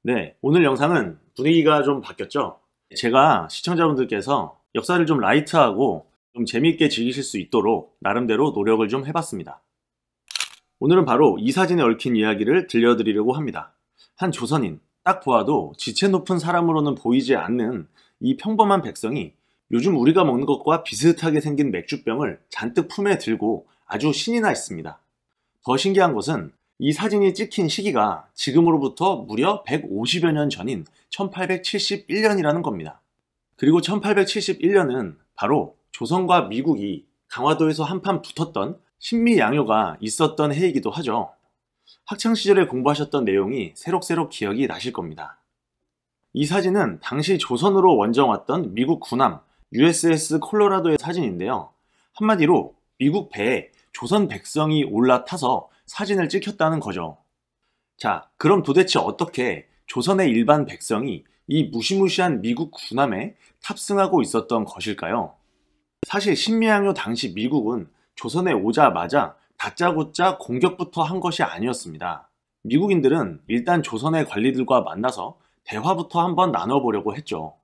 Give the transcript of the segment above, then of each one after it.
네, 오늘 영상은 분위기가 좀 바뀌었죠? 제가 시청자분들께서 역사를 좀 라이트하고 좀 재미있게 즐기실 수 있도록 나름대로 노력을 좀 해봤습니다. 오늘은 바로 이 사진에 얽힌 이야기를 들려드리려고 합니다. 한 조선인, 딱 보아도 지체 높은 사람으로는 보이지 않는 이 평범한 백성이 요즘 우리가 먹는 것과 비슷하게 생긴 맥주병을 잔뜩 품에 들고 아주 신이 나 있습니다. 더 신기한 것은 이 사진이 찍힌 시기가 지금으로부터 무려 150여 년 전인 1871년이라는 겁니다. 그리고 1871년은 바로 조선과 미국이 강화도에서 한판 붙었던 신미양요가 있었던 해이기도 하죠. 학창시절에 공부하셨던 내용이 새록새록 기억이 나실 겁니다. 이 사진은 당시 조선으로 원정 왔던 미국 군함 USS 콜로라도의 사진인데요. 한마디로 미국 배에 조선 백성이 올라타서 사진을 찍혔다는 거죠. 자, 그럼 도대체 어떻게 조선의 일반 백성이 이 무시무시한 미국 군함에 탑승하고 있었던 것일까요? 사실 신미양요 당시 미국은 조선에 오자마자 다짜고짜 공격부터 한 것이 아니었습니다. 미국인들은 일단 조선의 관리들과 만나서 대화부터 한번 나눠보려고 했죠.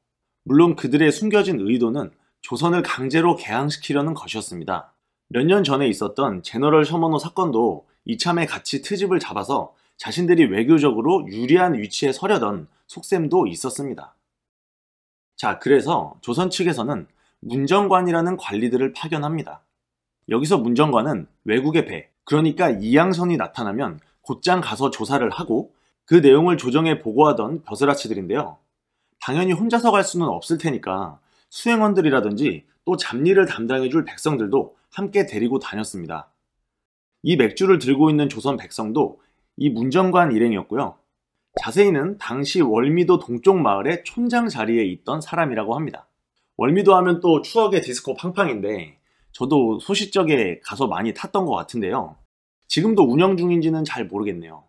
물론 그들의 숨겨진 의도는 조선을 강제로 개항시키려는 것이었습니다. 몇 년 전에 있었던 제너럴 셔먼호 사건도 이참에 같이 트집을 잡아서 자신들이 외교적으로 유리한 위치에 서려던 속셈도 있었습니다. 자, 그래서 조선 측에서는 문정관이라는 관리들을 파견합니다. 여기서 문정관은 외국의 배, 그러니까 이양선이 나타나면 곧장 가서 조사를 하고 그 내용을 조정에 보고하던 벼슬아치들인데요. 당연히 혼자서 갈 수는 없을 테니까 수행원들이라든지 또 잡일을 담당해줄 백성들도 함께 데리고 다녔습니다. 이 맥주를 들고 있는 조선 백성도 이 문정관 일행이었고요. 자세히는 당시 월미도 동쪽 마을의 촌장 자리에 있던 사람이라고 합니다. 월미도 하면 또 추억의 디스코 팡팡인데 저도 소시적에 가서 많이 탔던 것 같은데요. 지금도 운영 중인지는 잘 모르겠네요.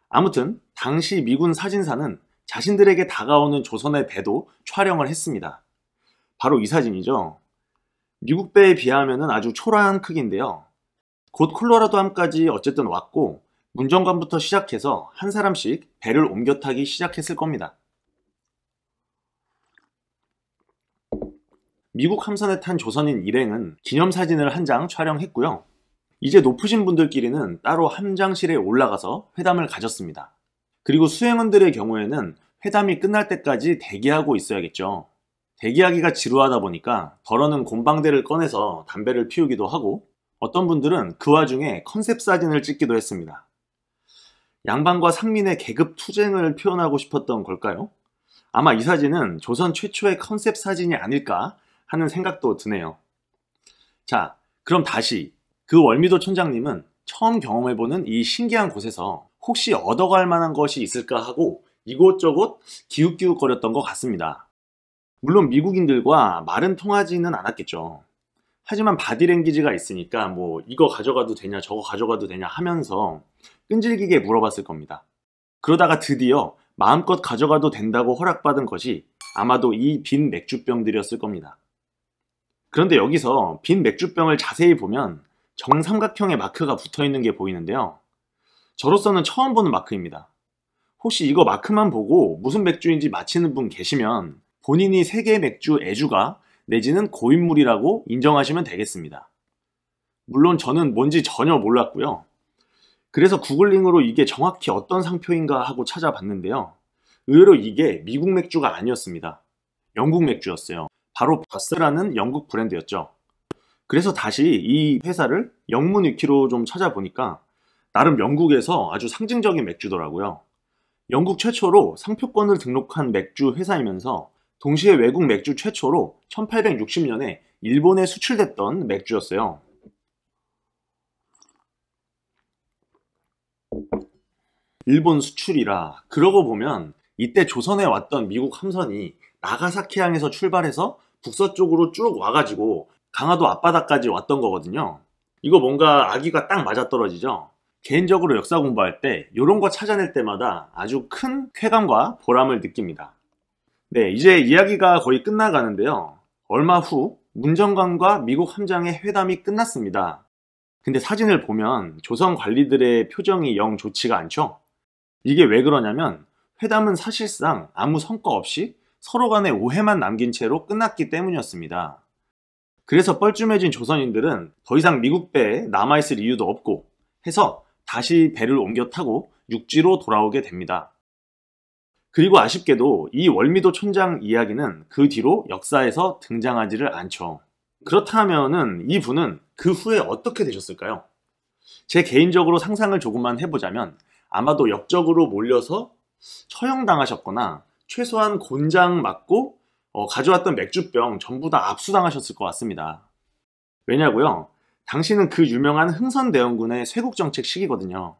아무튼 당시 미군 사진사는 자신들에게 다가오는 조선의 배도 촬영을 했습니다. 바로 이 사진이죠. 미국 배에 비하면 아주 초라한 크기인데요. 곧 콜로라도함까지 어쨌든 왔고 문정관부터 시작해서 한 사람씩 배를 옮겨 타기 시작했을 겁니다. 미국 함선에 탄 조선인 일행은 기념사진을 한 장 촬영했고요. 이제 높으신 분들끼리는 따로 함장실에 올라가서 회담을 가졌습니다. 그리고 수행원들의 경우에는 회담이 끝날 때까지 대기하고 있어야겠죠. 대기하기가 지루하다 보니까 덜어는 곰방대를 꺼내서 담배를 피우기도 하고 어떤 분들은 그 와중에 컨셉 사진을 찍기도 했습니다. 양반과 상민의 계급 투쟁을 표현하고 싶었던 걸까요? 아마 이 사진은 조선 최초의 컨셉 사진이 아닐까 하는 생각도 드네요. 자, 그럼 다시 그 월미도 촌장님은 처음 경험해보는 이 신기한 곳에서 혹시 얻어갈 만한 것이 있을까 하고 이곳저곳 기웃기웃거렸던 것 같습니다. 물론 미국인들과 말은 통하지는 않았겠죠. 하지만 바디랭귀지가 있으니까 뭐 이거 가져가도 되냐 저거 가져가도 되냐 하면서 끈질기게 물어봤을 겁니다. 그러다가 드디어 마음껏 가져가도 된다고 허락받은 것이 아마도 이 빈 맥주병들이었을 겁니다. 그런데 여기서 빈 맥주병을 자세히 보면 정삼각형의 마크가 붙어있는 게 보이는데요. 저로서는 처음 보는 마크입니다. 혹시 이거 마크만 보고 무슨 맥주인지 맞히는 분 계시면 본인이 세계 맥주 애주가 내지는 고인물이라고 인정하시면 되겠습니다. 물론 저는 뭔지 전혀 몰랐고요. 그래서 구글링으로 이게 정확히 어떤 상표인가 하고 찾아봤는데요. 의외로 이게 미국 맥주가 아니었습니다. 영국 맥주였어요. 바로 버스라는 영국 브랜드였죠. 그래서 다시 이 회사를 영문 위키로 좀 찾아보니까 나름 영국에서 아주 상징적인 맥주더라고요. 영국 최초로 상표권을 등록한 맥주 회사이면서 동시에 외국 맥주 최초로 1860년에 일본에 수출됐던 맥주였어요. 일본 수출이라 그러고 보면 이때 조선에 왔던 미국 함선이 나가사키 항에서 출발해서 북서쪽으로 쭉 와가지고 강화도 앞바다까지 왔던 거거든요. 이거 뭔가 아기가 딱 맞아떨어지죠. 개인적으로 역사 공부할 때 이런 거 찾아낼 때마다 아주 큰 쾌감과 보람을 느낍니다. 네, 이제 이야기가 거의 끝나가는데요. 얼마 후 문정관과 미국 함장의 회담이 끝났습니다. 근데 사진을 보면 조선 관리들의 표정이 영 좋지가 않죠? 이게 왜 그러냐면 회담은 사실상 아무 성과 없이 서로 간에 오해만 남긴 채로 끝났기 때문이었습니다. 그래서 뻘쭘해진 조선인들은 더 이상 미국 배에 남아있을 이유도 없고 해서 다시 배를 옮겨 타고 육지로 돌아오게 됩니다. 그리고 아쉽게도 이 월미도 촌장 이야기는 그 뒤로 역사에서 등장하지를 않죠. 그렇다면은 이 분은 그 후에 어떻게 되셨을까요? 제 개인적으로 상상을 조금만 해보자면 아마도 역적으로 몰려서 처형당하셨거나 최소한 곤장 맞고 가져왔던 맥주병 전부 다 압수당하셨을 것 같습니다. 왜냐고요? 당시는 그 유명한 흥선대원군의 쇄국정책 시기거든요.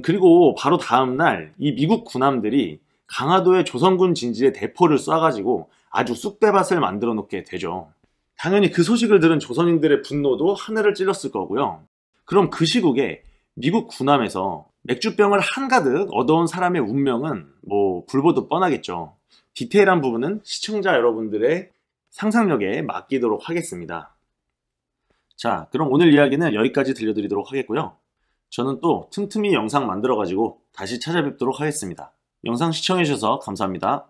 그리고 바로 다음날 이 미국 군함들이 강화도의 조선군 진지에 대포를 쏴가지고 아주 쑥대밭을 만들어 놓게 되죠. 당연히 그 소식을 들은 조선인들의 분노도 하늘을 찔렀을 거고요. 그럼 그 시국에 미국 군함에서 맥주병을 한가득 얻어온 사람의 운명은 불보듯 뻔하겠죠. 디테일한 부분은 시청자 여러분들의 상상력에 맡기도록 하겠습니다. 자, 그럼 오늘 이야기는 여기까지 들려드리도록 하겠고요. 저는 또 틈틈이 영상 만들어가지고 다시 찾아뵙도록 하겠습니다. 영상 시청해주셔서 감사합니다.